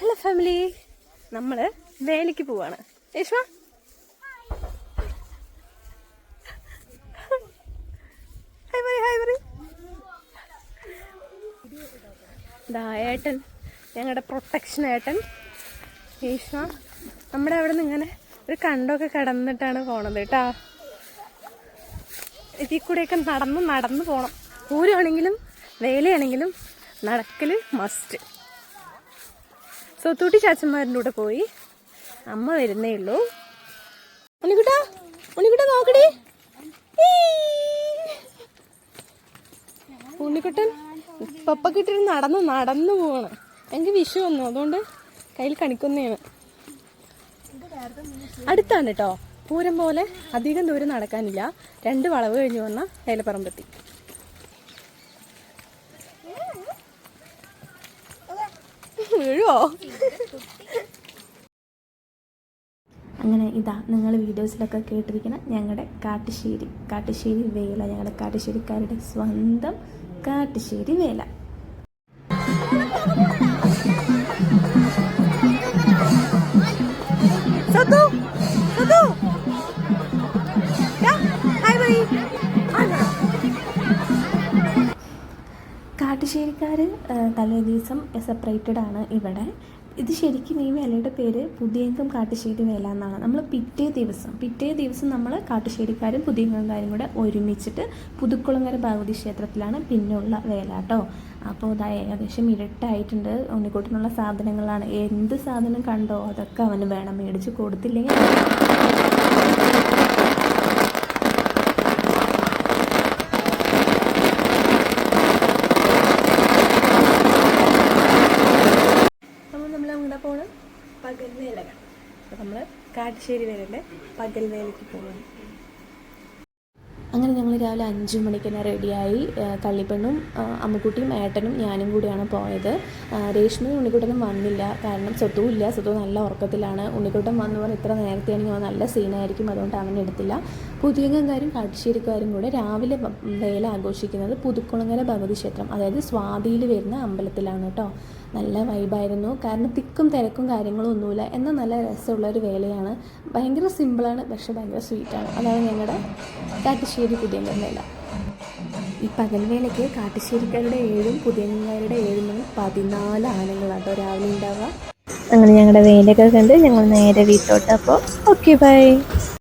Hello family, നമ്മൾ വേലയ്ക്ക് പോവാണ്. യേശുവാ ഏട്ടൻ, ഞങ്ങളുടെ പ്രൊട്ടക്ഷൻ ഏട്ടൻ യേശുവാ. നമ്മുടെ അവിടെ നിന്ന് ഇങ്ങനെ ഒരു കണ്ടൊക്കെ കടന്നിട്ടാണ് പോണത് കേട്ടോ. ഇതിൽ കൂടെയൊക്കെ നടന്ന് പോകണം. പൂരമാണെങ്കിലും വേലയാണെങ്കിലും നടക്കൽ മസ്റ്റ്. സൊത്തൂട്ടി ചാച്ചന്മാരുടെ കൂടെ പോയി. അമ്മ വരുന്നേ ഉള്ളൂ. ഉണ്ണിക്കുട്ടാ നോക്കടി. ഉണ്ണിക്കുട്ടൻ പപ്പക്കിട്ടിട്ട് നടന്നു പോവാണ്. എനിക്ക് വിഷു വന്നു, അതുകൊണ്ട് കയ്യിൽ കണിക്കുന്നതാണ്. അടുത്താണ് കേട്ടോ. പൂരം പോലെ അധികം ദൂരം നടക്കാനില്ല. 2 വളവ് കഴിഞ്ഞ് വന്ന ഏലപ്പറമ്പെത്തി. വീഴോ? അങ്ങനെ ഇതാ നിങ്ങൾ വീഡിയോസിലൊക്കെ കേട്ടിരിക്കുന്ന ഞങ്ങളുടെ കാട്ടുശ്ശേരി വേല, ഞങ്ങളുടെ കാട്ടുശ്ശേരിക്കാരുടെ സ്വന്തം കാട്ടുശ്ശേരി വേല. കാട്ടുശ്ശേരിക്കാർ തലേ ദിവസം സെപ്പറേറ്റഡ് ആണ് ഇവിടെ. ഇത് ശരിക്കും ഈ വേലയുടെ പേര് പുതിയങ്കം കാട്ടുശ്ശേരി വേല എന്നാണ്. നമ്മൾ പിറ്റേ ദിവസം നമ്മൾ കാട്ടുശ്ശേരിക്കാരും പുതിയങ്കംകാരും കൂടെ ഒരുമിച്ചിട്ട് പുതുക്കുളങ്ങര ഭഗവതി ക്ഷേത്രത്തിലാണ് പിന്നുള്ള വേല കേട്ടോ. അപ്പോൾ ഇതാ ഏകദേശം ഇരുട്ടായിട്ടുണ്ട്. ഉണ്ണിക്കുട്ടിനുള്ള സാധനങ്ങളാണ്. എന്ത് സാധനം കണ്ടോ അതൊക്കെ അവന് വേണം. മേടിച്ച് കൊടുത്തില്ലെങ്കിൽ പകൽ വേലകൾ. അപ്പോൾ നമ്മൾ കാട്ടുശ്ശേരി വേലയുടെ പകൽ വേലയ്ക്ക് പോകുന്നു. അങ്ങനെ ഞങ്ങൾ രാവിലെ 5 മണിക്ക് തന്നെ റെഡിയായി. കള്ളിപ്പെണ്ണും അമ്മുക്കുട്ടിയും ഏട്ടനും ഞാനും കൂടിയാണ് പോയത്. രേഷ്മയും ഉണ്ണിക്കുട്ടനും വന്നില്ല, കാരണം സ്വത്തു നല്ല ഉറക്കത്തിലാണ്. ഉണ്ണിക്കുട്ടൻ വന്നു പറഞ്ഞാൽ ഇത്ര നേരത്തെയാണെങ്കിൽ അവൻ നല്ല സീനായിരിക്കും, അതുകൊണ്ട് അവൻ എടുത്തില്ല. പുതിയങ്കാരും കാട്ടുശ്ശേരിക്കാരും കൂടെ രാവിലെ വേല ആഘോഷിക്കുന്നത് പുതുക്കുളങ്ങര ഭഗവതി ക്ഷേത്രം, അതായത് സ്വാതിയിൽ വരുന്ന അമ്പലത്തിലാണ് കേട്ടോ. നല്ല വൈബായിരുന്നു, കാരണം തിക്കും തിരക്കും കാര്യങ്ങളും ഒന്നുമില്ല. എന്നാൽ നല്ല രസമുള്ളൊരു വേലയാണ്. ഭയങ്കര സിമ്പിളാണ്, പക്ഷെ ഭയങ്കര സ്വീറ്റാണ്. അതാണ് ഞങ്ങളുടെ കാട്ടുശ്ശേരി പുതിയങ്കൻ വേല. ഈ പകൽ വേലയ്ക്ക് കാട്ടുശ്ശേരിക്കാരുടെ 7ഉം പുതിയങ്കാരുടെ 7 14 ആനകളാട്ടോ രാവിലെ ഉണ്ടാവുക. അങ്ങനെ ഞങ്ങളുടെ വേലയൊക്കെ കണ്ട് ഞങ്ങൾ നേരെ വീട്ടോട്ട്. അപ്പോൾ ഓക്കെ ബൈ.